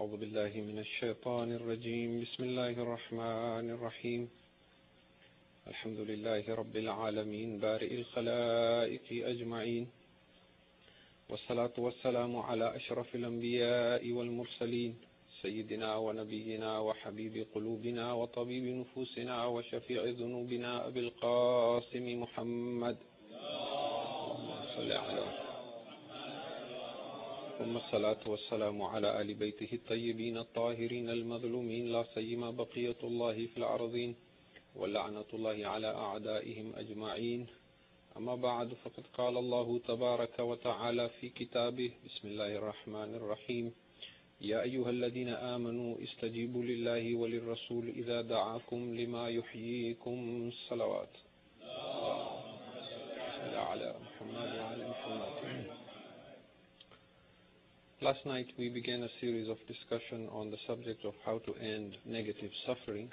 أعوذ بالله من الشيطان الرجيم بسم الله الرحمن الرحيم الحمد لله رب العالمين بارئ الخلائق أجمعين والصلاة والسلام على أشرف الأنبياء والمرسلين سيدنا ونبينا وحبيب قلوبنا وطبيب نفوسنا وشفيع ذنوبنا أبي القاسم محمد صلى على ثم الصلاة والسلام على آل بيته الطيبين الطاهرين المظلومين لا سيما بقية الله في الأرضين ولعنة الله على أعدائهم أجمعين أما بعد فقد قال الله تبارك وتعالى في كتابه بسم الله الرحمن الرحيم يا أيها الذين آمنوا استجيبوا لله وللرسول إذا دعاكم لما يحييكم الصلوات على محمد وعلى محمد. Last night we began a series of discussion on the subject of how to end negative suffering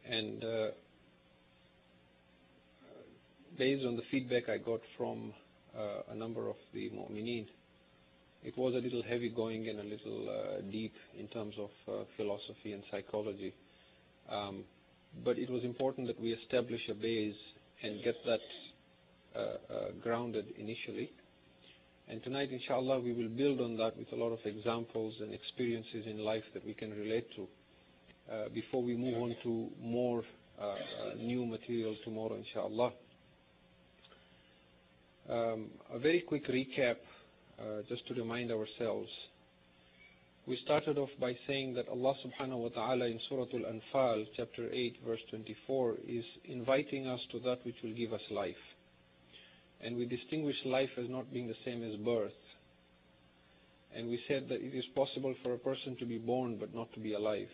and based on the feedback I got from a number of the mu'mineen, it was a little heavy going and a little deep in terms of philosophy and psychology. But it was important that we establish a base and get that grounded initially. And tonight, inshallah, we will build on that with a lot of examples and experiences in life that we can relate to before we move on to more new material tomorrow, inshallah. A very quick recap, just to remind ourselves. We started off by saying that Allah subhanahu wa ta'ala in Surah Al-Anfal, chapter 8, verse 24, is inviting us to that which will give us life. And we distinguish life as not being the same as birth. And we said that it is possible for a person to be born but not to be alive.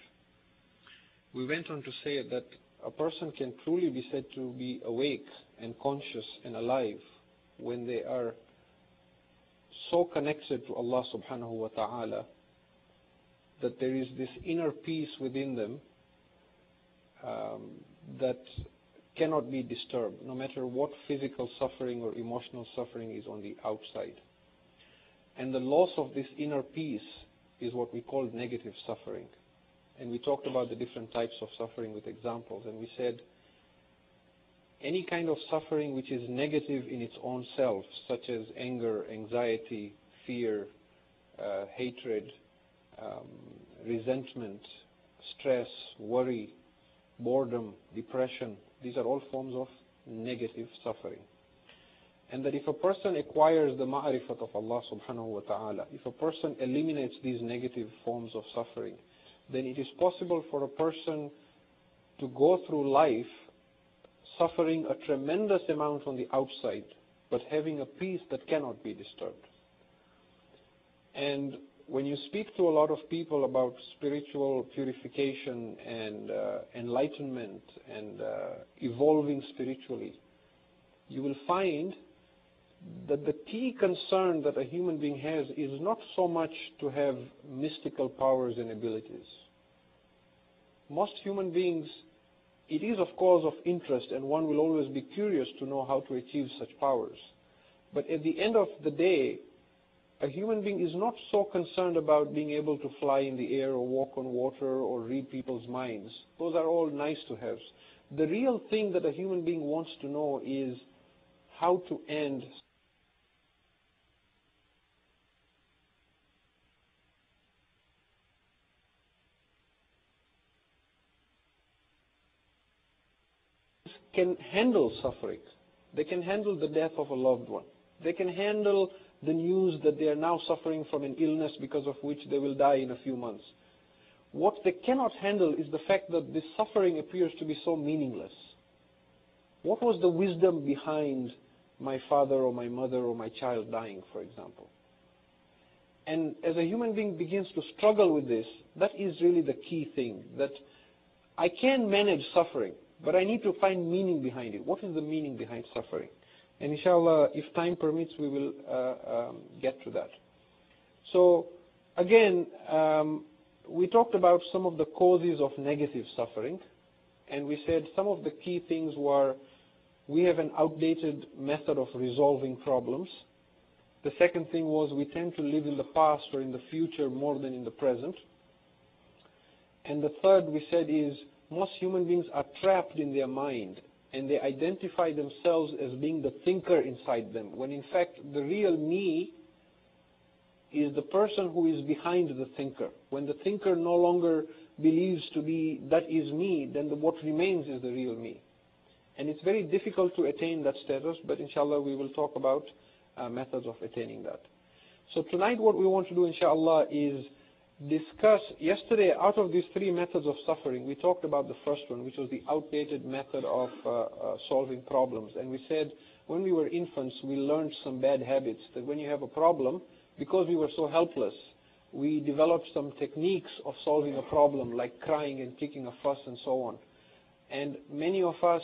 We went on to say that a person can truly be said to be awake and conscious and alive when they are so connected to Allah subhanahu wa ta'ala that there is this inner peace within them that cannot be disturbed, no matter what physical suffering or emotional suffering is on the outside. And the loss of this inner peace is what we call negative suffering. And we talked about the different types of suffering with examples, and we said any kind of suffering which is negative in its own self, such as anger, anxiety, fear, hatred, resentment, stress, worry, boredom, depression, these are all forms of negative suffering. And that if a person acquires the ma'rifat of Allah subhanahu wa ta'ala, if a person eliminates these negative forms of suffering, then it is possible for a person to go through life suffering a tremendous amount on the outside, but having a peace that cannot be disturbed. And when you speak to a lot of people about spiritual purification and enlightenment and evolving spiritually, you will find that the key concern that a human being has is not so much to have mystical powers and abilities. Most human beings, it is of course of interest, and one will always be curious to know how to achieve such powers. But at the end of the day, a human being is not so concerned about being able to fly in the air or walk on water or read people's minds. Those are all nice to have. The real thing that a human being wants to know is how to end can handle suffering. They can handle the death of a loved one. They can handle the news that they are now suffering from an illness because of which they will die in a few months. What they cannot handle is the fact that this suffering appears to be so meaningless. What was the wisdom behind my father or my mother or my child dying, for example? And as a human being begins to struggle with this, that is really the key thing, that I can manage suffering, but I need to find meaning behind it. What is the meaning behind suffering? And inshallah, if time permits, we will get to that. So again, we talked about some of the causes of negative suffering, and we said some of the key things were we have an outdated method of resolving problems. The second thing was we tend to live in the past or in the future more than in the present. And the third we said is most human beings are trapped in their mind and they identify themselves as being the thinker inside them, when in fact the real me is the person who is behind the thinker. When the thinker no longer believes to be, that is me, then what remains is the real me. And it's very difficult to attain that status, but inshallah we will talk about methods of attaining that. So tonight what we want to do inshallah is discuss, yesterday out of these three methods of suffering, we talked about the first one, which was the outdated method of solving problems. And we said when we were infants we learned some bad habits, that when you have a problem, because we were so helpless, we developed some techniques of solving a problem, like crying and kicking a fuss and so on. And many of us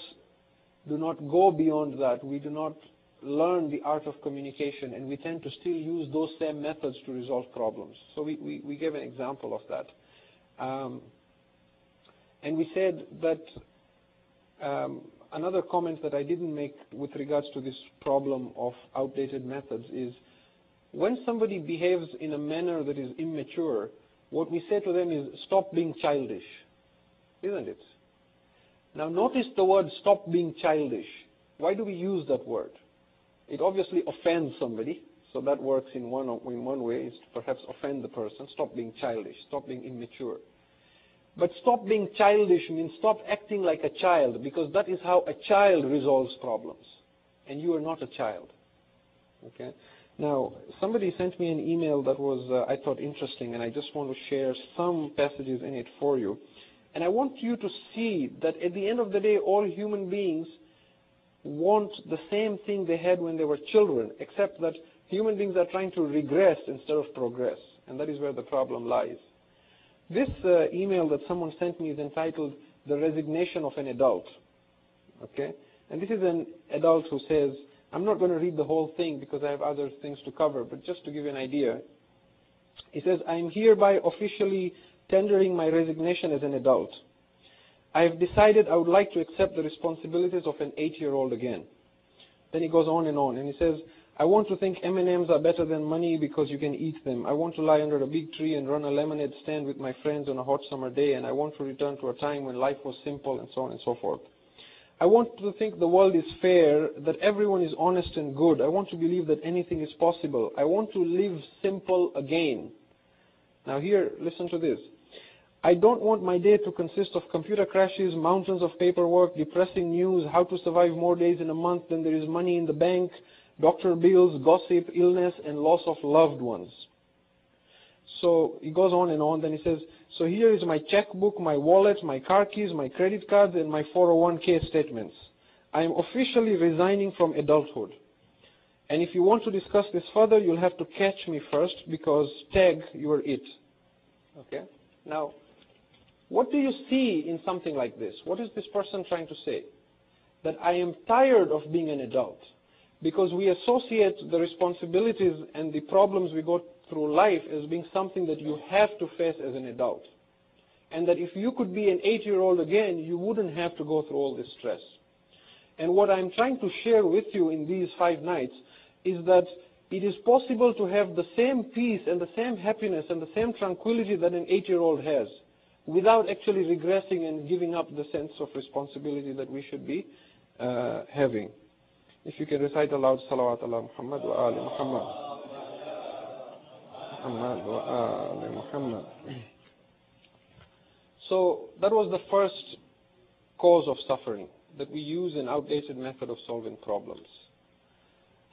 do not go beyond that. We do not learn the art of communication, and we tend to still use those same methods to resolve problems. So we gave an example of that. And we said that another comment that I didn't make with regards to this problem of outdated methods is when somebody behaves in a manner that is immature, what we say to them is stop being childish, isn't it? Now notice the word stop being childish. Why do we use that word? It obviously offends somebody, so that works in one way, is to perhaps offend the person. Stop being childish, stop being immature. But stop being childish means stop acting like a child, because that is how a child resolves problems. And you are not a child. Okay? Now, somebody sent me an email that was, I thought, interesting, and I just want to share some passages in it for you. And I want you to see that at the end of the day, all human beings want the same thing they had when they were children, except that human beings are trying to regress instead of progress. And that is where the problem lies. This email that someone sent me is entitled, The Resignation of an Adult. Okay? And this is an adult who says, I'm not going to read the whole thing because I have other things to cover, but just to give you an idea. He says, I am hereby officially tendering my resignation as an adult. I have decided I would like to accept the responsibilities of an 8-year-old again. Then he goes on, and he says, I want to think M&Ms are better than money because you can eat them. I want to lie under a big tree and run a lemonade stand with my friends on a hot summer day, and I want to return to a time when life was simple, and so on and so forth. I want to think the world is fair, that everyone is honest and good. I want to believe that anything is possible. I want to live simple again. Now here, listen to this. I don't want my day to consist of computer crashes, mountains of paperwork, depressing news, how to survive more days in a month than there is money in the bank, doctor bills, gossip, illness, and loss of loved ones. So he goes on, then he says, so here is my checkbook, my wallet, my car keys, my credit cards, and my 401k statements. I am officially resigning from adulthood. And if you want to discuss this further, you'll have to catch me first, because tag, you are it. Okay? Now, what do you see in something like this? What is this person trying to say? That I am tired of being an adult. Because we associate the responsibilities and the problems we go through life as being something that you have to face as an adult. And that if you could be an 8-year-old again, you wouldn't have to go through all this stress. And what I'm trying to share with you in these 5 nights is that it is possible to have the same peace and the same happiness and the same tranquility that an 8-year-old has, without actually regressing and giving up the sense of responsibility that we should be having. If you can recite aloud, salawat ala Muhammad wa ali Muhammad. Muhammad wa ali Muhammad. So that was the first cause of suffering, that we use an outdated method of solving problems.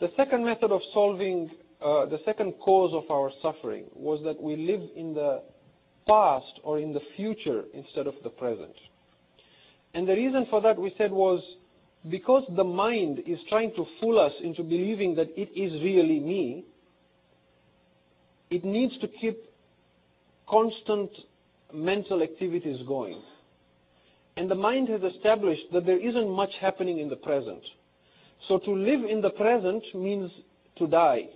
The second method of solving, the second cause of our suffering was that we live in the past or in the future instead of the present. And the reason for that, we said, was because the mind is trying to fool us into believing that it is really me, it needs to keep constant mental activities going. And the mind has established that there isn't much happening in the present. So to live in the present means to die.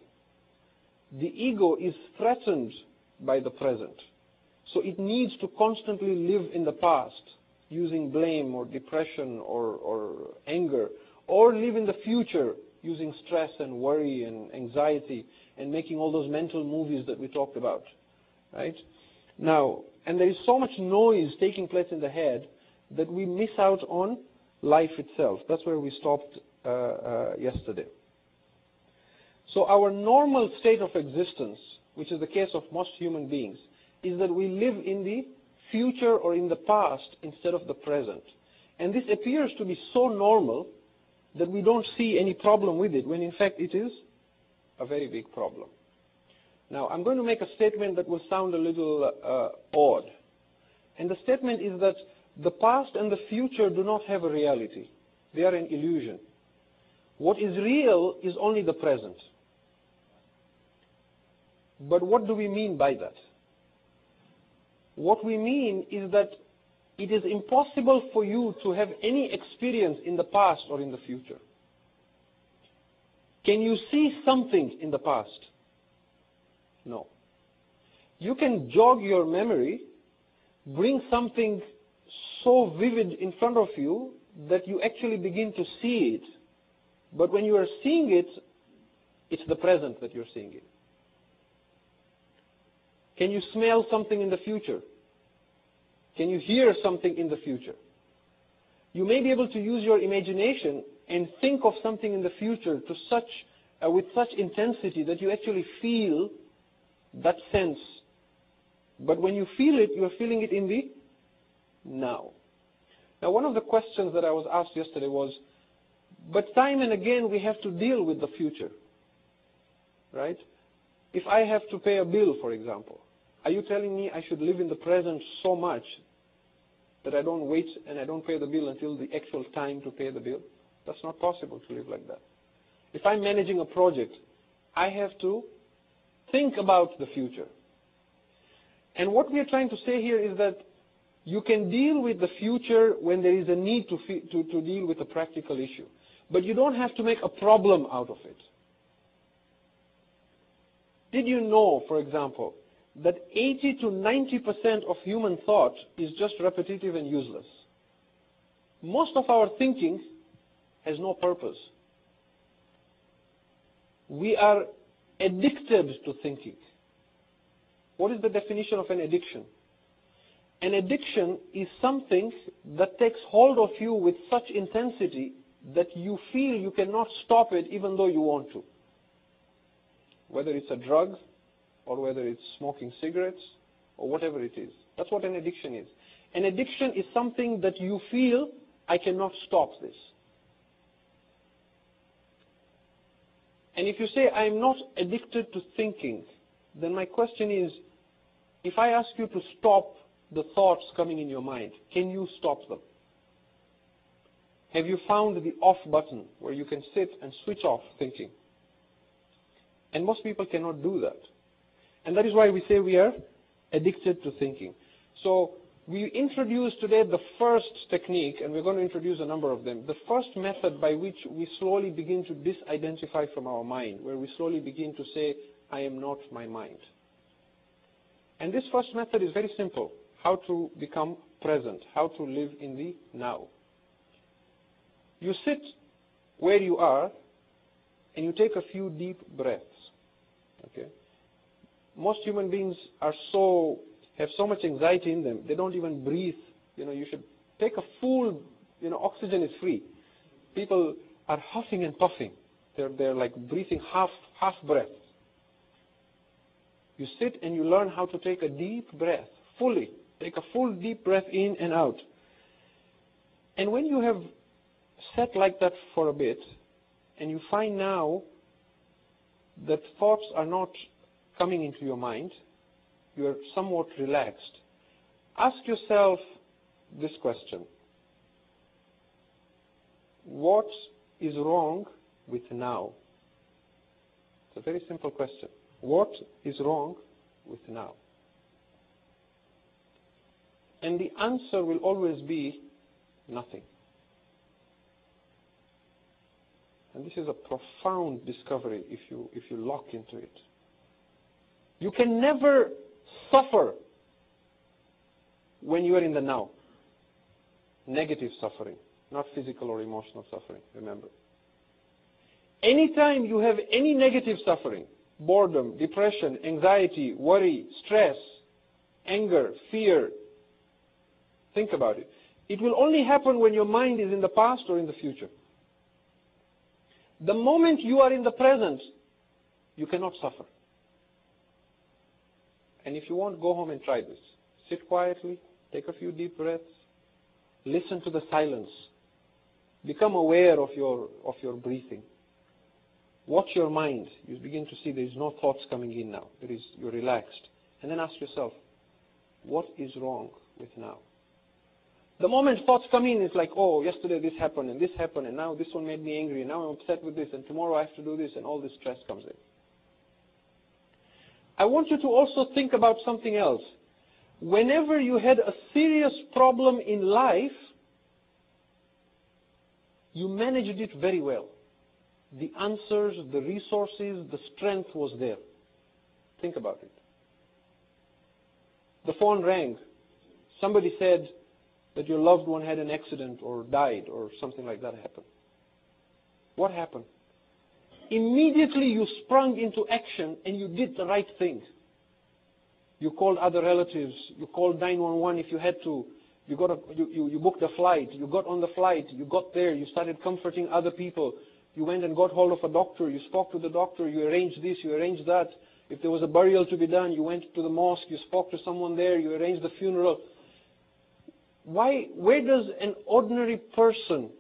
The ego is threatened by the present. So it needs to constantly live in the past, using blame or depression or anger, or live in the future, using stress and worry and anxiety and making all those mental movies that we talked about, right? Now, and there is so much noise taking place in the head that we miss out on life itself. That's where we stopped yesterday. So our normal state of existence, which is the case of most human beings, is that we live in the future or in the past instead of the present. And this appears to be so normal that we don't see any problem with it, when in fact it is a very big problem. Now, I'm going to make a statement that will sound a little odd. And the statement is that the past and the future do not have a reality. They are an illusion. What is real is only the present. But what do we mean by that? What we mean is that it is impossible for you to have any experience in the past or in the future. Can you see something in the past? No. You can jog your memory, bring something so vivid in front of you that you actually begin to see it. But when you are seeing it, it's the present that you're seeing it. Can you smell something in the future? Can you hear something in the future? You may be able to use your imagination and think of something in the future to with such intensity that you actually feel that sense. But when you feel it, you are feeling it in the now. Now, one of the questions that I was asked yesterday was, but time and again we have to deal with the future, right? If I have to pay a bill, for example, are you telling me I should live in the present so much that I don't wait and I don't pay the bill until the actual time to pay the bill? That's not possible to live like that. If I'm managing a project, I have to think about the future. And what we are trying to say here is that you can deal with the future when there is a need to deal with a practical issue. But you don't have to make a problem out of it. Did you know, for example, that 80 to 90% of human thought is just repetitive and useless? Most of our thinking has no purpose. We are addicted to thinking. What is the definition of an addiction? An addiction is something that takes hold of you with such intensity that you feel you cannot stop it even though you want to. Whether it's a drug, or whether it's smoking cigarettes, or whatever it is. That's what an addiction is. An addiction is something that you feel, I cannot stop this. And if you say, I'm not addicted to thinking, then my question is, if I ask you to stop the thoughts coming in your mind, can you stop them? Have you found the off button where you can sit and switch off thinking? And most people cannot do that. And that is why we say we are addicted to thinking. So we introduced today the first technique, and we're going to introduce a number of them. The first method by which we slowly begin to disidentify from our mind, where we slowly begin to say, I am not my mind. And this first method is very simple. How to become present, how to live in the now. You sit where you are, and you take a few deep breaths. Okay? Most human beings have so much anxiety in them, they don't even breathe. You should take a full, oxygen is free. People are huffing and puffing. They're like breathing half breath. You sit and you learn how to take a deep breath, fully. Take a full deep breath in and out. And when you have sat like that for a bit, and you find now that thoughts are not coming into your mind, you are somewhat relaxed. Ask yourself this question. What is wrong with now? It's a very simple question. What is wrong with now? And the answer will always be nothing. And this is a profound discovery if you lock into it. You can never suffer when you are in the now. Negative suffering, not physical or emotional suffering, remember. Anytime you have any negative suffering, boredom, depression, anxiety, worry, stress, anger, fear, think about it. It will only happen when your mind is in the past or in the future. The moment you are in the present, you cannot suffer. And if you want, go home and try this. Sit quietly, take a few deep breaths, listen to the silence. Become aware of your breathing. Watch your mind. You begin to see there is no thoughts coming in now. You're relaxed. And then ask yourself, what is wrong with now? The moment thoughts come in, it's like, oh, yesterday this happened, and now this one made me angry, and now I'm upset with this, and tomorrow I have to do this, and all this stress comes in. I want you to also think about something else. Whenever you had a serious problem in life, you managed it very well. The answers, the resources, the strength was there. Think about it. The phone rang. Somebody said that your loved one had an accident or died or something like that happened. What happened? Immediately you sprung into action and you did the right thing. You called other relatives. You called 911 if you had to. You booked a flight. You got on the flight. You got there. You started comforting other people. You went and got hold of a doctor. You spoke to the doctor. You arranged this. You arranged that. If there was a burial to be done, you went to the mosque. You spoke to someone there. You arranged the funeral. Where does an ordinary person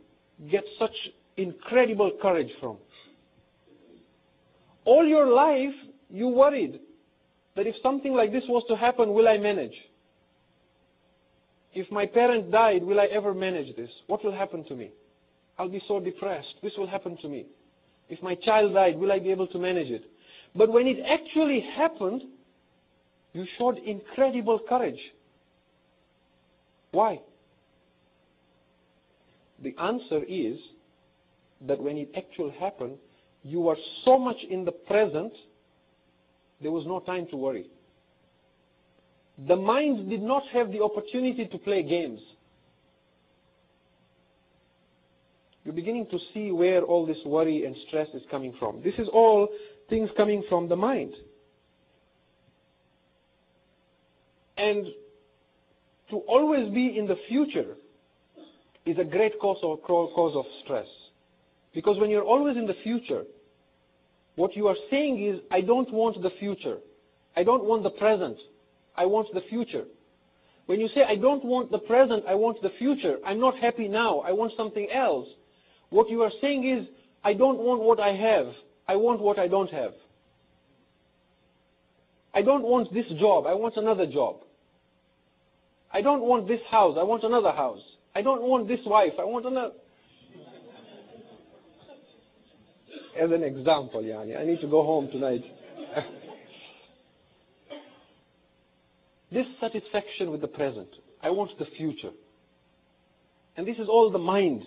get such incredible courage from? All your life, you worried that if something like this was to happen, will I manage? If my parent died, will I ever manage this? What will happen to me? I'll be so depressed. This will happen to me. If my child died, will I be able to manage it? But when it actually happened, you showed incredible courage. Why? The answer is that when it actually happened, you were so much in the present, there was no time to worry. The mind did not have the opportunity to play games. You're beginning to see where all this worry and stress is coming from. This is all things coming from the mind. And to always be in the future is a great cause of stress. Because when you're always in the future, what you are saying is, I don't want the future. I don't want the present. I want the future. When you say, I don't want the present, I want the future, I'm not happy now, I want something else, what you are saying is, I don't want what I have, I want what I don't have. I don't want this job, I want another job. I don't want this house, I want another house. I don't want this wife, I want another. As an example, Yani, I need to go home tonight. Dissatisfaction with the present. I want the future. And this is all the mind.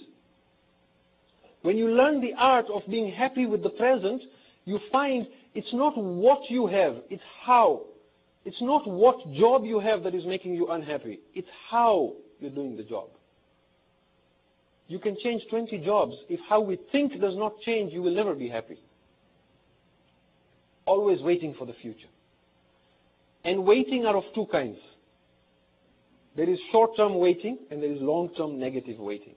When you learn the art of being happy with the present, you find it's not what you have, it's how. It's not what job you have that is making you unhappy. It's how you're doing the job. You can change 20 jobs. If how we think does not change, you will never be happy. Always waiting for the future. And waiting are of two kinds. There is short-term waiting and there is long-term negative waiting.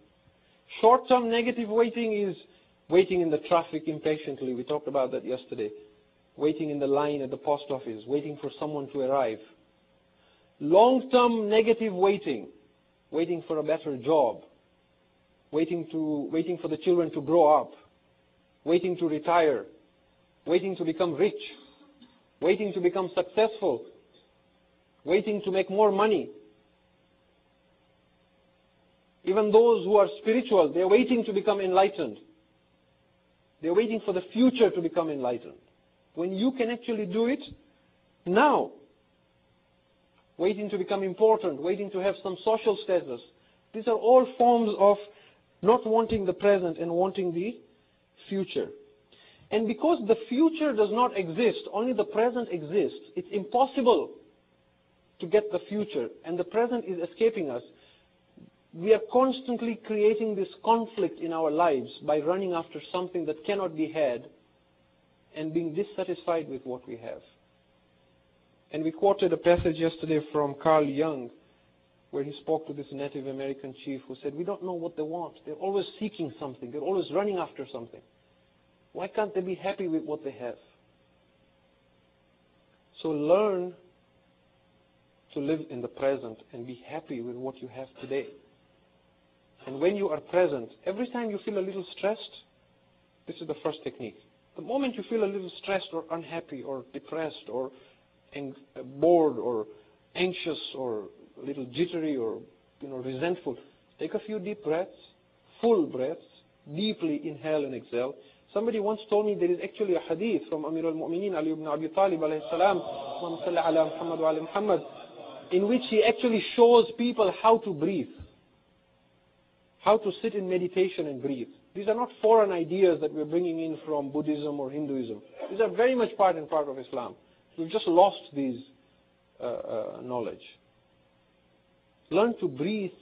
Short-term negative waiting is waiting in the traffic impatiently. We talked about that yesterday. Waiting in the line at the post office, waiting for someone to arrive. Long-term negative waiting, waiting for a better job, waiting for the children to grow up, waiting to retire, waiting to become rich, waiting to become successful, waiting to make more money. Even those who are spiritual, they're waiting to become enlightened. They're waiting for the future to become enlightened. When you can actually do it now, waiting to become important, waiting to have some social status, these are all forms of not wanting the present and wanting the future. And because the future does not exist, only the present exists, it's impossible to get the future, and the present is escaping us. We are constantly creating this conflict in our lives by running after something that cannot be had and being dissatisfied with what we have. And we quoted a passage yesterday from Carl Jung, where he spoke to this Native American chief who said, we don't know what they want. They're always seeking something. They're always running after something. Why can't they be happy with what they have? So learn to live in the present and be happy with what you have today. And when you are present, every time you feel a little stressed, this is the first technique. The moment you feel a little stressed or unhappy or depressed or bored or anxious or a little jittery or resentful, take a few deep breaths, full breaths, deeply inhale and exhale. Somebody once told me there is actually a hadith from Amir al-Mu'mineen Ali ibn Abi Talib alayhi salam, Allahumma salli ala Muhammad wa ala Muhammad, in which he actually shows people how to breathe, how to sit in meditation and breathe. These are not foreign ideas that we're bringing in from Buddhism or Hinduism. These are very much part and part of Islam. We've just lost these knowledge. Learn to breathe.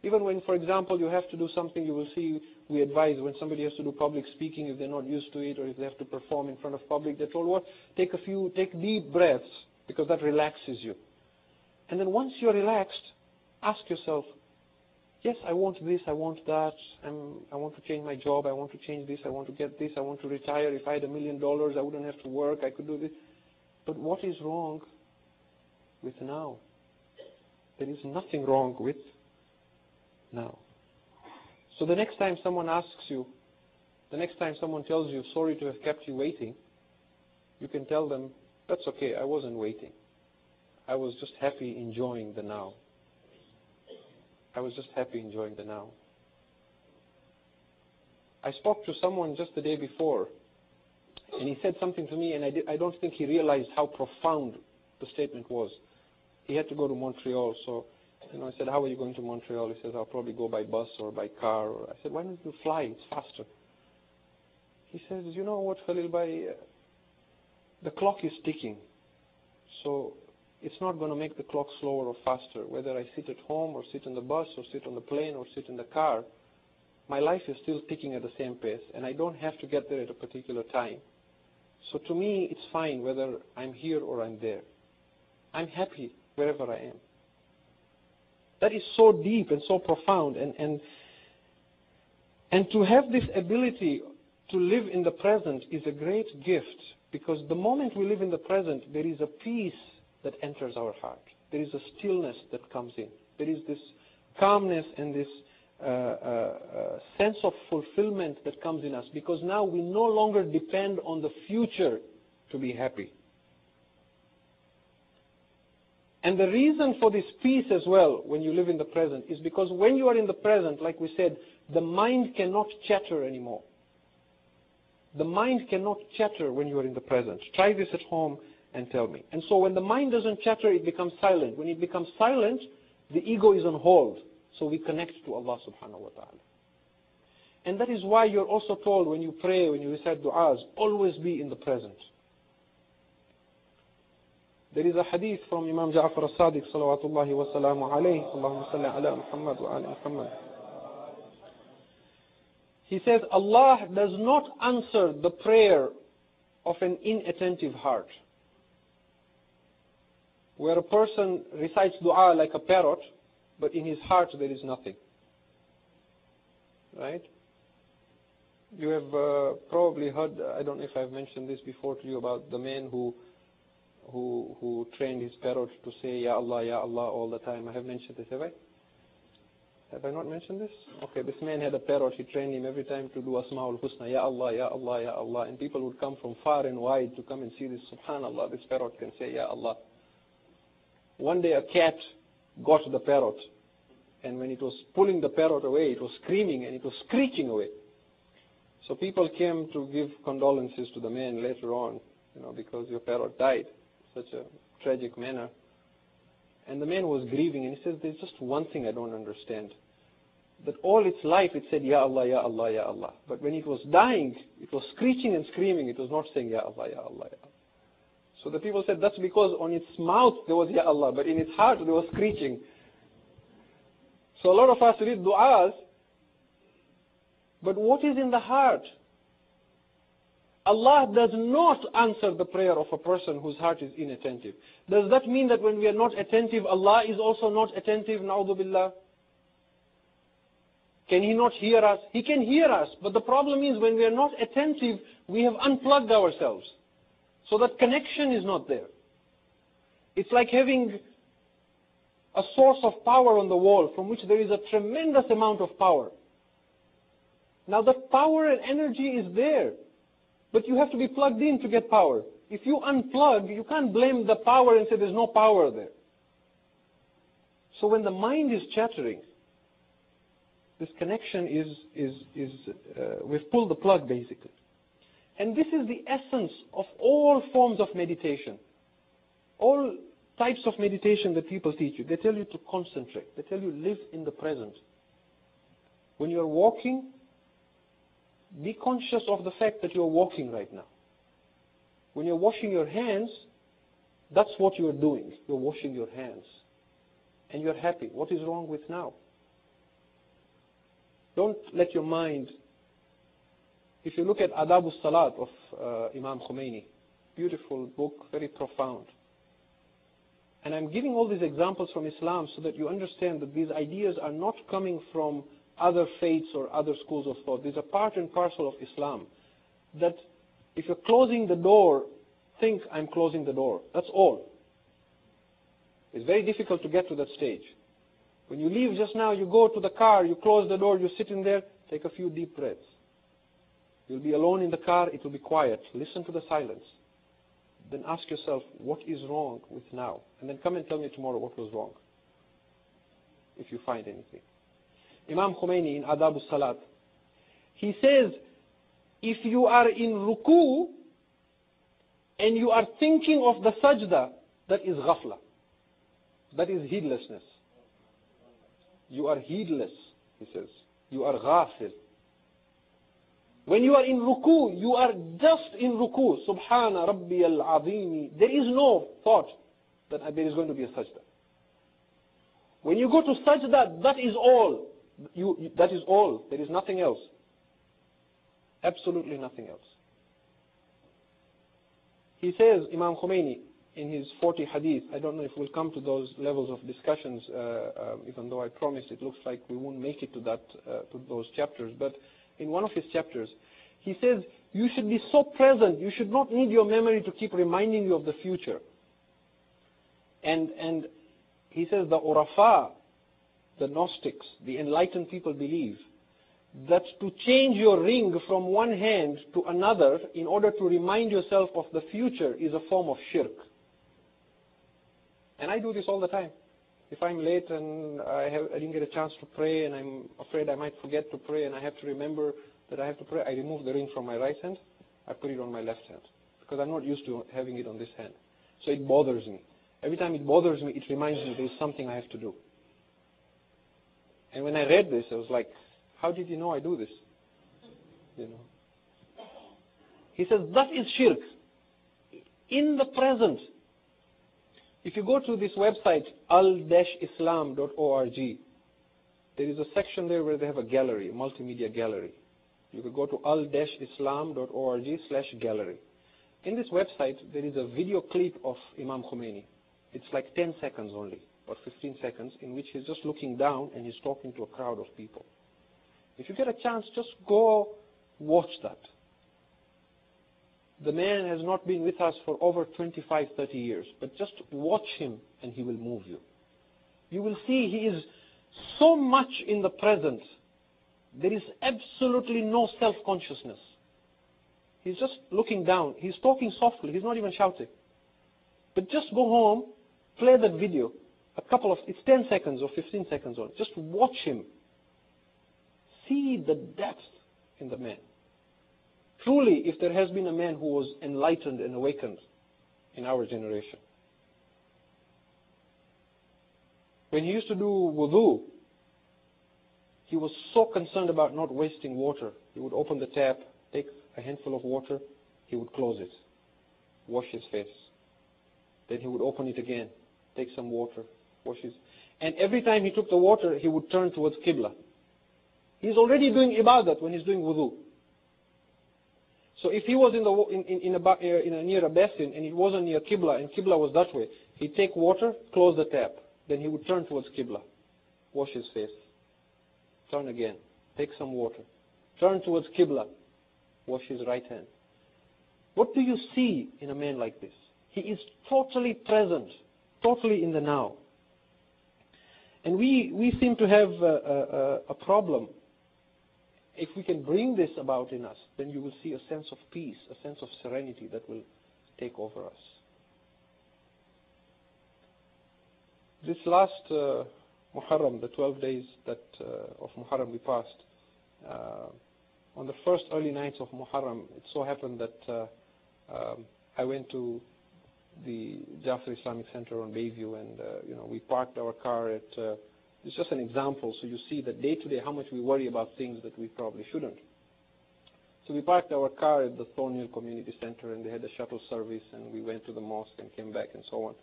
Even when, for example, you have to do something, you will see, we advise when somebody has to do public speaking, if they're not used to it, or if they have to perform in front of public, they're told, what? Take deep breaths, because that relaxes you. And then once you're relaxed, ask yourself, yes, I want this, I want that, I want to change my job, I want to change this, I want to get this, I want to retire. If I had $1 million, I wouldn't have to work, I could do this. But what is wrong with now? There is nothing wrong with now. So the next time someone asks you, the next time someone tells you, sorry to have kept you waiting, you can tell them, that's okay, I wasn't waiting. I was just happy enjoying the now. I was just happy enjoying the now. I spoke to someone just the day before, and he said something to me, and I don't think he realized how profound the statement was. He had to go to Montreal, so I said, how are you going to Montreal? He says, I'll probably go by bus or by car. I said, why don't you fly? It's faster. He says, you know what, Khalil, the clock is ticking, so it's not going to make the clock slower or faster. Whether I sit at home or sit on the bus or sit on the plane or sit in the car, my life is still ticking at the same pace, and I don't have to get there at a particular time. So to me, it's fine whether I'm here or I'm there. I'm happy wherever I am. That is so deep and so profound. And to have this ability to live in the present is a great gift, because the moment we live in the present, there is a peace that enters our heart. There is a stillness that comes in. There is this calmness and this sense of fulfillment that comes in us, because now we no longer depend on the future to be happy. And the reason for this peace as well, when you live in the present, is because when you are in the present, like we said, the mind cannot chatter anymore. The mind cannot chatter when you are in the present. Try this at home and tell me. And so when the mind doesn't chatter, it becomes silent. When it becomes silent, the ego is on hold. So we connect to Allah subhanahu wa ta'ala. And that is why you're also told when you pray, when you recite du'as, always be in the present. There is a hadith from Imam Jaffer al-Sadiq salawatullahi wa salamu alayhi, Allahumma salli ala Muhammad wa ala Muhammad. He says, Allah does not answer the prayer of an inattentive heart. Where a person recites dua like a parrot, but in his heart there is nothing. Right? You have probably heard, I don't know if I've mentioned this before to you, about the man who trained his parrot to say Ya Allah all the time. I have mentioned this, have I? Have I not mentioned this? Okay, this man had a parrot. He trained him every time to do Asma'ul Husna, Ya Allah, Ya Allah, Ya Allah. And people would come from far and wide to come and see this. Subhanallah, this parrot can say Ya Allah. One day a cat got the parrot, and when it was pulling the parrot away, it was screaming and it was screeching away. So people came to give condolences to the man later on, because your parrot died in such a tragic manner. And the man was grieving, and he says, there's just one thing I don't understand. That all its life it said, Ya Allah, Ya Allah, Ya Allah. But when it was dying, it was screeching and screaming. It was not saying, Ya Allah, Ya Allah, Ya Allah. So the people said, that's because on its mouth there was Ya Allah, but in its heart there was screeching. So a lot of us read du'as, but what is in the heart? Allah does not answer the prayer of a person whose heart is inattentive. Does that mean that when we are not attentive, Allah is also not attentive? Na'udhu billah. Can He not hear us? He can hear us, but the problem is when we are not attentive, we have unplugged ourselves. So that connection is not there. It's like having a source of power on the wall from which there is a tremendous amount of power. Now that power and energy is there, but you have to be plugged in to get power. If you unplug, you can't blame the power and say there's no power there. So when the mind is chattering, this connection we've pulled the plug basically. And this is the essence of all forms of meditation. All types of meditation that people teach you. They tell you to concentrate. They tell you live in the present. When you're walking, be conscious of the fact that you're walking right now. When you're washing your hands, that's what you're doing. You're washing your hands. And you're happy. What is wrong with now? Don't let your mind... If you look at Adab al-Salat of Imam Khomeini, beautiful book, very profound. And I'm giving all these examples from Islam so that you understand that these ideas are not coming from other faiths or other schools of thought. These are part and parcel of Islam. That if you're closing the door, think I'm closing the door. That's all. It's very difficult to get to that stage. When you leave just now, you go to the car, you close the door, you sit in there, take a few deep breaths. You'll be alone in the car, it will be quiet. Listen to the silence. Then ask yourself, what is wrong with now? And then come and tell me tomorrow what was wrong, if you find anything. Imam Khomeini in Adab al-Salat, he says, if you are in ruku and you are thinking of the sajda, that is ghafla. That is heedlessness. You are heedless, he says. You are ghafil. When you are in ruku, you are just in ruku. Subhana Rabbi al-Azimi. There is no thought that there is going to be a sajda. When you go to sajda, that is all. That is all. There is nothing else. Absolutely nothing else. He says, Imam Khomeini, in his 40 hadith, I don't know if we'll come to those levels of discussions, even though I promised it looks like we won't make it to those chapters, but in one of his chapters, he says, you should be so present, you should not need your memory to keep reminding you of the future. And he says the Urafa, the Gnostics, the enlightened people believe that to change your ring from one hand to another in order to remind yourself of the future is a form of shirk. And I do this all the time. If I'm late and I didn't get a chance to pray and I'm afraid I might forget to pray and I have to remember that I have to pray, I remove the ring from my right hand, I put it on my left hand. Because I'm not used to having it on this hand. So it bothers me. Every time it bothers me, it reminds me there's something I have to do. And when I read this, I was like, how did you know I do this? You know. He says, that is shirk. In the present. If you go to this website, al-islam.org, there is a section there where they have a gallery, a multimedia gallery. You could go to al-islam.org/gallery. In this website, there is a video clip of Imam Khomeini. It's like 10 seconds only, or 15 seconds, in which he's just looking down and he's talking to a crowd of people. If you get a chance, just go watch that. The man has not been with us for over 25, 30 years, but just watch him and he will move you. You will see he is so much in the present. There is absolutely no self-consciousness. He's just looking down. He's talking softly. He's not even shouting. But just go home, play that video. It's 10 seconds or 15 seconds on. Just watch him. See the depth in the man. Truly, if there has been a man who was enlightened and awakened in our generation. When he used to do wudu, he was so concerned about not wasting water. He would open the tap, take a handful of water, he would close it, wash his face. Then he would open it again, take some water, washes. And every time he took the water, he would turn towards Qibla. He's already doing ibadat when he's doing wudu. So if he was near a basin and it wasn't near Qibla and Qibla was that way, he'd take water, close the tap. Then he would turn towards Qibla, wash his face, turn again, take some water, turn towards Qibla, wash his right hand. What do you see in a man like this? He is totally present, totally in the now. And we seem to have a problem. If we can bring this about in us, then you will see a sense of peace, a sense of serenity that will take over us. This last Muharram, the 12 days of Muharram we passed, on the first early nights of Muharram, it so happened that I went to the Jaffer Islamic Center on Bayview, and we parked our car at. It's just an example, so you see that day to day how much we worry about things that we probably shouldn't. So we parked our car at the Thornhill Community Center, and they had a shuttle service, and we went to the mosque and came back and so on.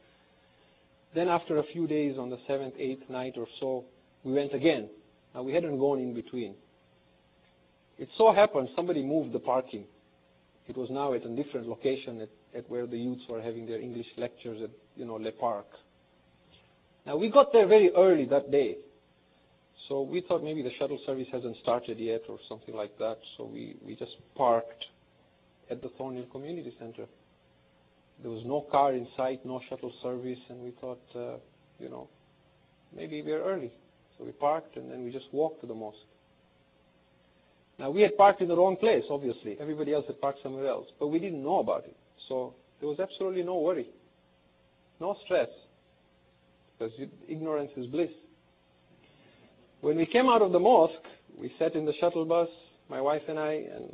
Then after a few days, on the 7th, 8th night or so, we went again. Now we hadn't gone in between. It so happened somebody moved the parking. It was now at a different location at where the youths were having their English lectures at, Le Parc. Now we got there very early that day. So we thought maybe the shuttle service hasn't started yet or something like that. So we just parked at the Thornhill Community Center. There was no car in sight, no shuttle service, and we thought, maybe we're early. So we parked and then we just walked to the mosque. Now we had parked in the wrong place, obviously. Everybody else had parked somewhere else, but we didn't know about it. So there was absolutely no worry, no stress, because ignorance is bliss. When we came out of the mosque, we sat in the shuttle bus, my wife and I, and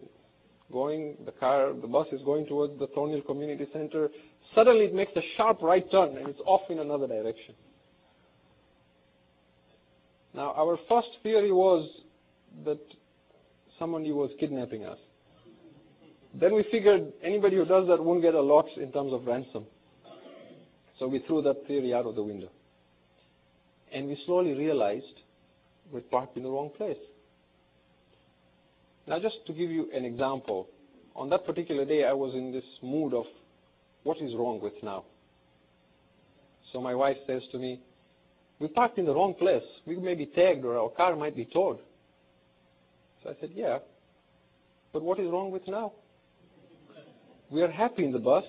the bus is going towards the Thornhill Community Center. Suddenly it makes a sharp right turn and it's off in another direction. Now our first theory was that somebody was kidnapping us. Then we figured anybody who does that won't get a lot in terms of ransom. So we threw that theory out of the window. And we slowly realized we're parked in the wrong place. Now just to give you an example, on that particular day I was in this mood of what is wrong with now. So my wife says to me, we parked in the wrong place. We may be tagged or our car might be towed. So I said, yeah, but what is wrong with now? We are happy in the bus.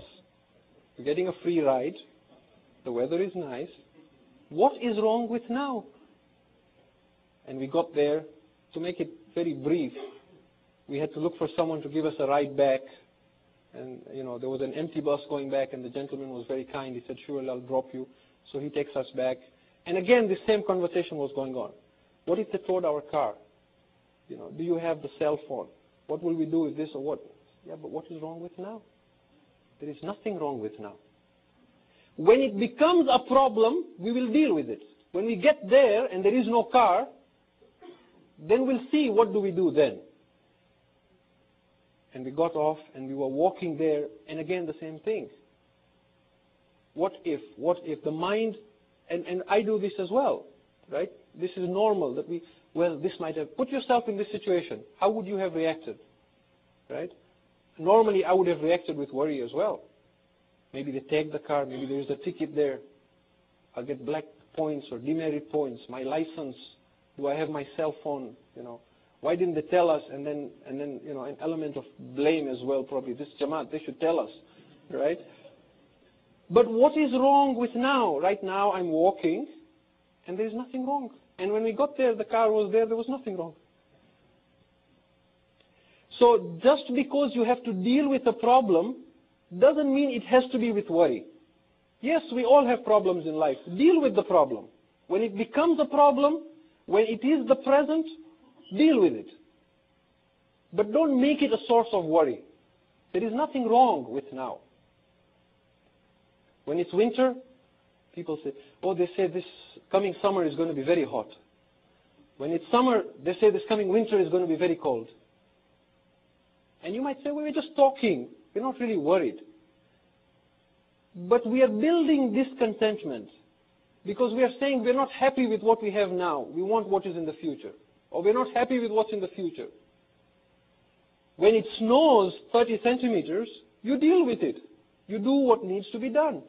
We're getting a free ride. The weather is nice. What is wrong with now? And we got there. To make it very brief, we had to look for someone to give us a ride back. And, there was an empty bus going back, and the gentleman was very kind. He said, sure, I'll drop you. So he takes us back. And again, the same conversation was going on. What if they towed our car? Do you have the cell phone? What will we do with this or what? Yeah, but what is wrong with now? There is nothing wrong with now. When it becomes a problem, we will deal with it. When we get there and there is no car, then we'll see what do we do then. And we got off and we were walking there, and again the same thing. What if the mind, and I do this as well, right? This is normal that this might have, put yourself in this situation. How would you have reacted, right? Normally I would have reacted with worry as well. Maybe they take the car, maybe there's a ticket there. I'll get black points or demerit points, my license, do I have my cell phone, Why didn't they tell us? And then an element of blame as well, probably. This Jamaat, they should tell us, right? But what is wrong with now? Right now I'm walking and there's nothing wrong. And when we got there, the car was there was nothing wrong. So just because you have to deal with a problem doesn't mean it has to be with worry. Yes, we all have problems in life. Deal with the problem. When it becomes a problem, when it is the present, deal with it. But don't make it a source of worry. There is nothing wrong with now. When it's winter, people say, they say this coming summer is going to be very hot. When it's summer, they say this coming winter is going to be very cold. And you might say, we're just talking. We're not really worried. But we are building discontentment Because we are saying we're not happy with what we have now. We want what is in the future. Or we're not happy with what's in the future. When it snows 30 centimeters, you deal with it. You do what needs to be done.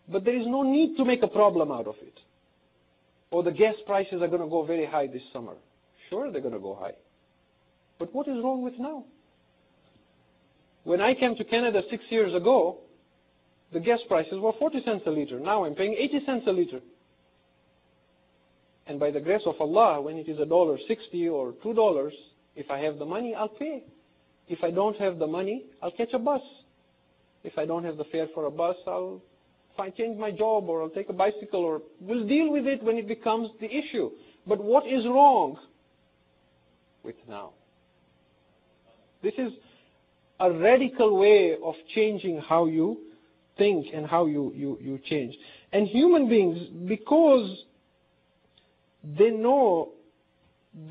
But there is no need to make a problem out of it. Or the gas prices are going to go very high this summer. Sure, they're going to go high. But what is wrong with now? When I came to Canada 6 years ago, the gas prices were 40 cents a liter. Now I'm paying 80 cents a liter. And by the grace of Allah, when it is $1.60 or $2, if I have the money, I'll pay. If I don't have the money, I'll catch a bus. If I don't have the fare for a bus, I'll change my job, or I'll take a bicycle, or we'll deal with it when it becomes the issue. But what is wrong with now? This is a radical way of changing how you think and how you change. And human beings, because they know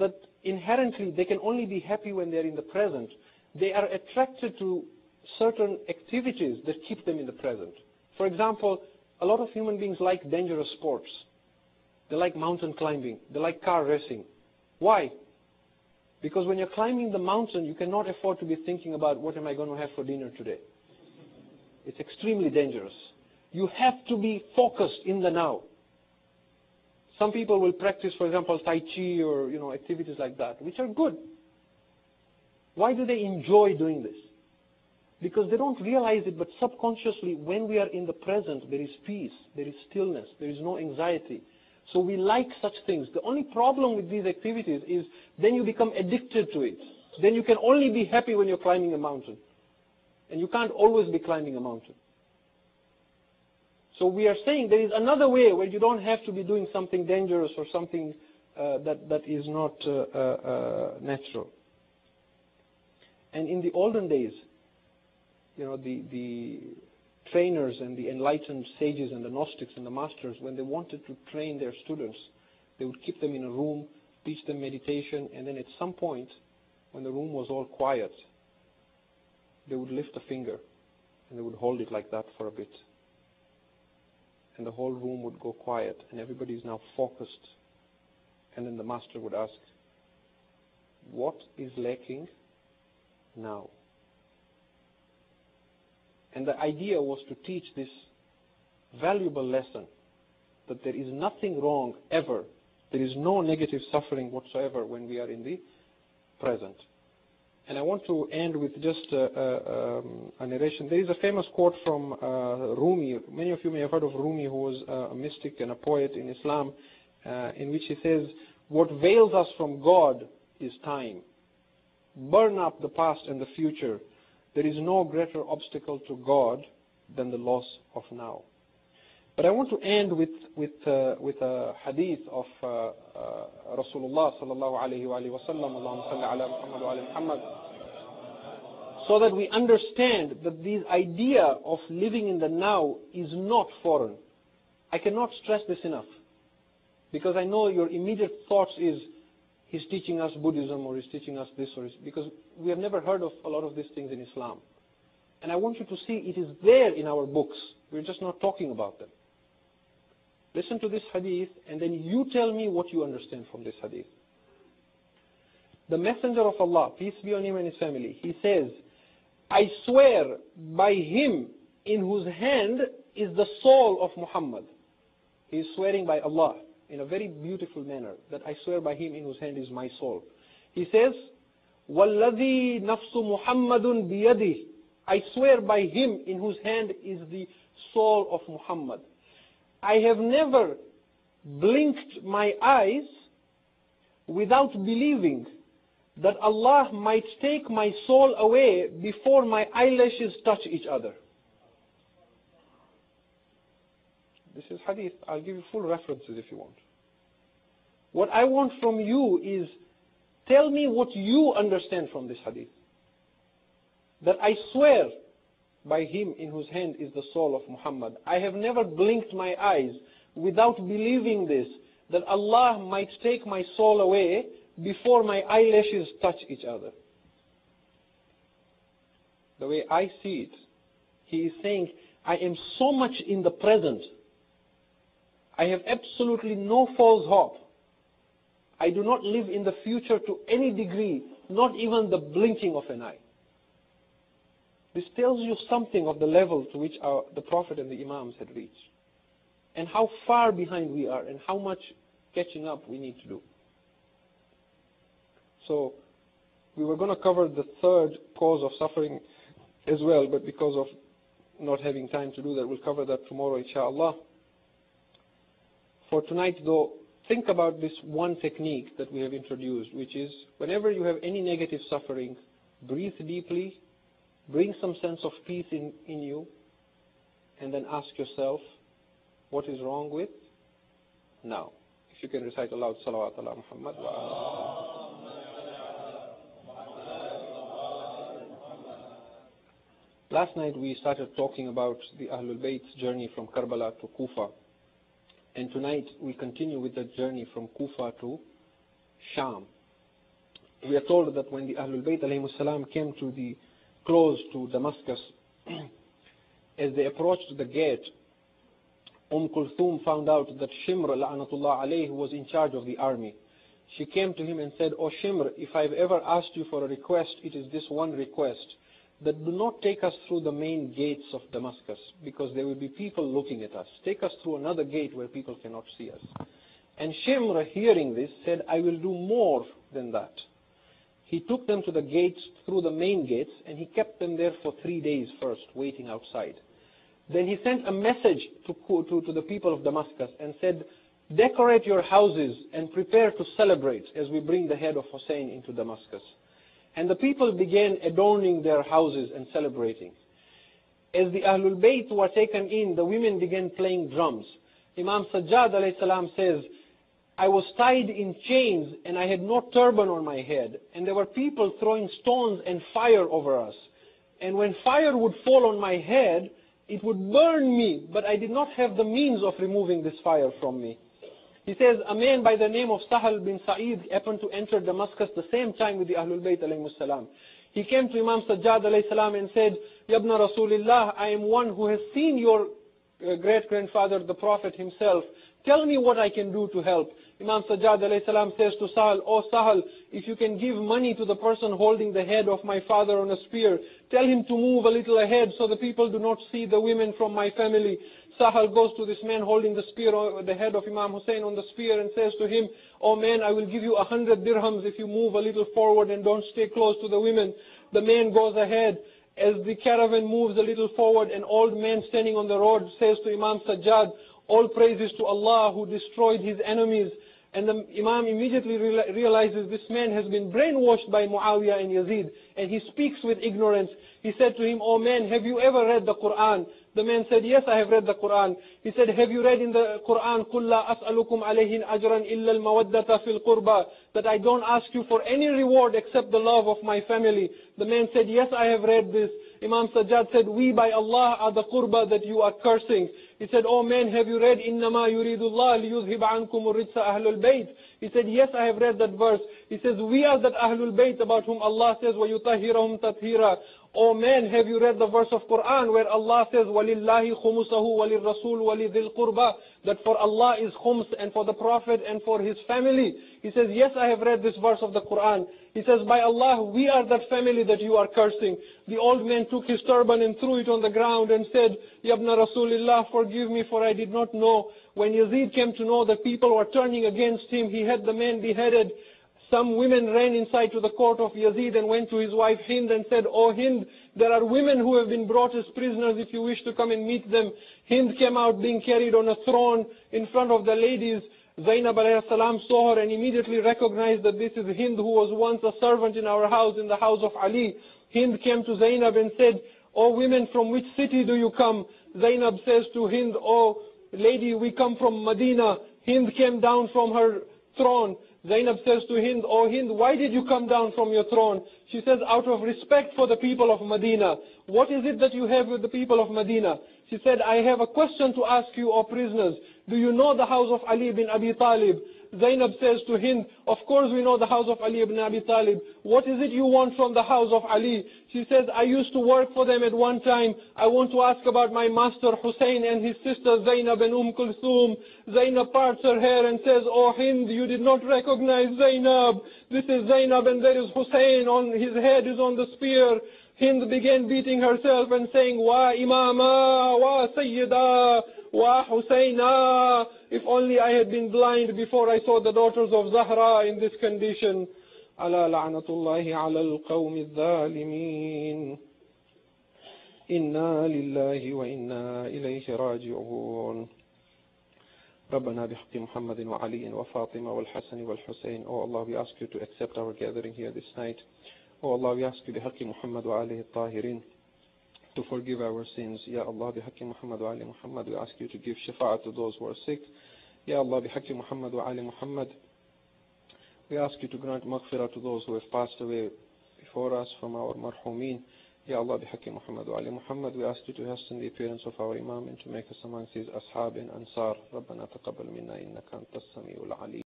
that inherently they can only be happy when they're in the present, they are attracted to certain activities that keep them in the present. For example, a lot of human beings like dangerous sports. They like mountain climbing. They like car racing. Why? Because when you're climbing the mountain, you cannot afford to be thinking about what am I going to have for dinner today. It's extremely dangerous. You have to be focused in the now. Some people will practice, for example, Tai Chi or activities like that, which are good. Why do they enjoy doing this? Because they don't realize it, but subconsciously, when we are in the present, there is peace, there is stillness, there is no anxiety. So we like such things. The only problem with these activities is then you become addicted to it. Then you can only be happy when you're climbing a mountain. And you can't always be climbing a mountain. So we are saying there is another way where you don't have to be doing something dangerous or something that is not natural. And in the olden days, the trainers and the enlightened sages and the Gnostics and the masters, when they wanted to train their students, they would keep them in a room, teach them meditation, and then at some point, when the room was all quiet, they would lift a finger and they would hold it like that for a bit. And the whole room would go quiet and everybody is now focused. And then the master would ask, what is lacking now? And the idea was to teach this valuable lesson, that there is nothing wrong ever. There is no negative suffering whatsoever when we are in the present. And I want to end with just a narration. There is a famous quote from Rumi. Many of you may have heard of Rumi, who was a mystic and a poet in Islam, in which he says, what veils us from God is time. Burn up the past and the future. There is no greater obstacle to God than the loss of now. But I want to end with a hadith of Rasulullah sallallahu alayhi wa sallam, Allahumma salli ala Muhammad wa ala Muhammad, so that we understand that this idea of living in the now is not foreign. I cannot stress this enough, because I know your immediate thoughts is, he's teaching us Buddhism, or he's teaching us this, because we have never heard of a lot of these things in Islam. And I want you to see it is there in our books. We're just not talking about them. Listen to this hadith, and then you tell me what you understand from this hadith. The Messenger of Allah, peace be on him and his family, he says, I swear by him in whose hand is the soul of Muhammad. He is swearing by Allah in a very beautiful manner, that I swear by him in whose hand is my soul. He says, وَالَّذِي نَفْسُ مُحَمَّدٌ بِيَدِهِ, I swear by him in whose hand is the soul of Muhammad. I have never blinked my eyes without believing that Allah might take my soul away before my eyelashes touch each other. This is hadith. I'll give you full references if you want. What I want from you is, tell me what you understand from this hadith. That I swear by him in whose hand is the soul of Muhammad. I have never blinked my eyes without believing this, that Allah might take my soul away before my eyelashes touch each other. The way I see it, he is saying, I am so much in the present I have absolutely no false hope. I do not live in the future to any degree, not even the blinking of an eye. This tells you something of the level to which the Prophet and the Imams had reached, and how far behind we are, and how much catching up we need to do. So, we were going to cover the third cause of suffering as well, but because of not having time to do that, we'll cover that tomorrow, inshallah. For tonight, though, think about this one technique that we have introduced, which is whenever you have any negative suffering, breathe deeply, bring some sense of peace in you, and then ask yourself, what is wrong with now? If you can recite aloud, Salawat ala Muhammad. Last night we started talking about the Ahlul Bayt's journey from Karbala to Kufa. And tonight we continue with the journey from Kufa to Sham. We are told that when the Ahlul Bayt alayhimus salam came to the close to Damascus, as they approached the gate, Kulthum found out that Shimr la'anatullah alayhi was in charge of the army. She came to him and said, "O Shimr, if I've ever asked you for a request, it is this one request, that do not take us through the main gates of Damascus, because there will be people looking at us. Take us through another gate where people cannot see us." And Shimr, hearing this, said, "I will do more than that." He took them to the gates, through the main gates, and he kept them there for 3 days first, waiting outside. Then he sent a message to the people of Damascus and said, "Decorate your houses and prepare to celebrate as we bring the head of Hussein into Damascus." And the people began adorning their houses and celebrating. As the Ahlul Bayt were taken in, the women began playing drums. Imam Sajjad alayhi salam says, "I was tied in chains and I had no turban on my head. And there were people throwing stones and fire over us. And when fire would fall on my head, it would burn me, but I did not have the means of removing this fire from me." He says, a man by the name of Sahal bin Sa'id happened to enter Damascus the same time with the Ahlul Bayt alayhimus salam. He came to Imam Sajjad alayhi salam and said, "Yabna Rasulillah, I am one who has seen your great-grandfather, the Prophet himself. Tell me what I can do to help." Imam Sajjad alayhi salam says to Sahal, "Oh Sahal, if you can give money to the person holding the head of my father on a spear, tell him to move a little ahead so the people do not see the women from my family." Sahal goes to this man holding the spear, the head of Imam Hussein on the spear, and says to him, "Oh man, I will give you 100 dirhams if you move a little forward and don't stay close to the women." The man goes ahead. As the caravan moves a little forward, an old man standing on the road says to Imam Sajjad, "All praises to Allah who destroyed his enemies." And the Imam immediately realizes this man has been brainwashed by Muawiyah and Yazid, and he speaks with ignorance. He said to him, "Oh man, have you ever read the Quran?" The man said, "Yes, I have read the Quran." He said, "Have you read in the Quran, قُلْ لَا أَسْأَلُكُمْ عَلَيْهِ أَجْرًا إِلَّا الْمَوَدَّةَ فِي الْقُرْبَى," that I don't ask you for any reward except the love of my family. The man said, "Yes, I have read this." Imam Sajjad said, "We by Allah are the qurba that you are cursing." He said, "Oh man, have you read إِنَّمَا يُرِيدُ اللَّهُ لِيُذْهِبَ عَنْكُمُ الرِّجْسَ أَهْلُ الْبَيْتِ?" He said, "Yes, I have read that verse." He says, "We are that Ahlul Bayt about whom Allah says, وَيُطَهِّرَهُمْ تَطْهِيرًا." Oh man, have you read the verse of Quran where Allah says, وَلِلَّهِ خُمُسَهُ وَلِلرَّسُولُ وَلِذِي الْقُرْبَى, that for Allah is khums and for the Prophet and for his family? He says, "Yes, I have read this verse of the Quran." He says, "By Allah, we are that family that you are cursing." The old man took his turban and threw it on the ground and said, "Yabna Rasulillah, forgive me, for I did not know." When Yazid came to know that people were turning against him, he had the man beheaded. Some women ran inside to the court of Yazid and went to his wife Hind and said, "Oh Hind, there are women who have been brought as prisoners if you wish to come and meet them." Hind came out being carried on a throne in front of the ladies. Zainab alayhi salam saw her and immediately recognized that this is Hind, who was once a servant in our house, in the house of Ali. Hind came to Zainab and said, "Oh women, from which city do you come?" Zainab says to Hind, "Oh lady, we come from Medina." Hind came down from her throne. Zainab says to Hind, "Oh Hind, why did you come down from your throne?" She says, "Out of respect for the people of Medina." "What is it that you have with the people of Medina?" She said, "I have a question to ask you, O prisoners. Do you know the house of Ali bin Abi Talib?" Zainab says to Hind, of course we know the house of Ali ibn Abi Talib. What is it you want from the house of Ali? She says, I used to work for them at one time. I want to ask about my master Hussein and his sister Zainab and Kulthum. Zainab parts her hair and says, oh Hind, you did not recognize Zainab. This is Zainab and there is Hussein, on his head is on the spear. Hind began beating herself and saying, Wa Imama, Wa Sayyida, Wa Husayna. If only I had been blind before I saw the daughters of Zahra in this condition. Ala la'natullahi ala al-qawmi al-zalimin. Inna lillahi wa inna ilayhi raji'un. ربنا بحق محمد وعلي وفاطمة والحسن والحسين. Oh Allah, we ask you to accept our gathering here this night. Oh Allah, we ask you بحق محمد وعليه الطاهرين to forgive our sins. Ya Allah, بحق محمد وعلي محمد, we ask you to give shifa to those who are sick. Ya Allah, بحق محمد وعلي محمد, we ask you to grant maghfirah to those who have passed away before us from our marhumin. Ya Allah, بحق محمد وعلي محمد, we ask you to hasten the appearance of our Imam and to make us amongst his ashab and ansar. ربنا تقبل منا إنك أنت السميع العليم.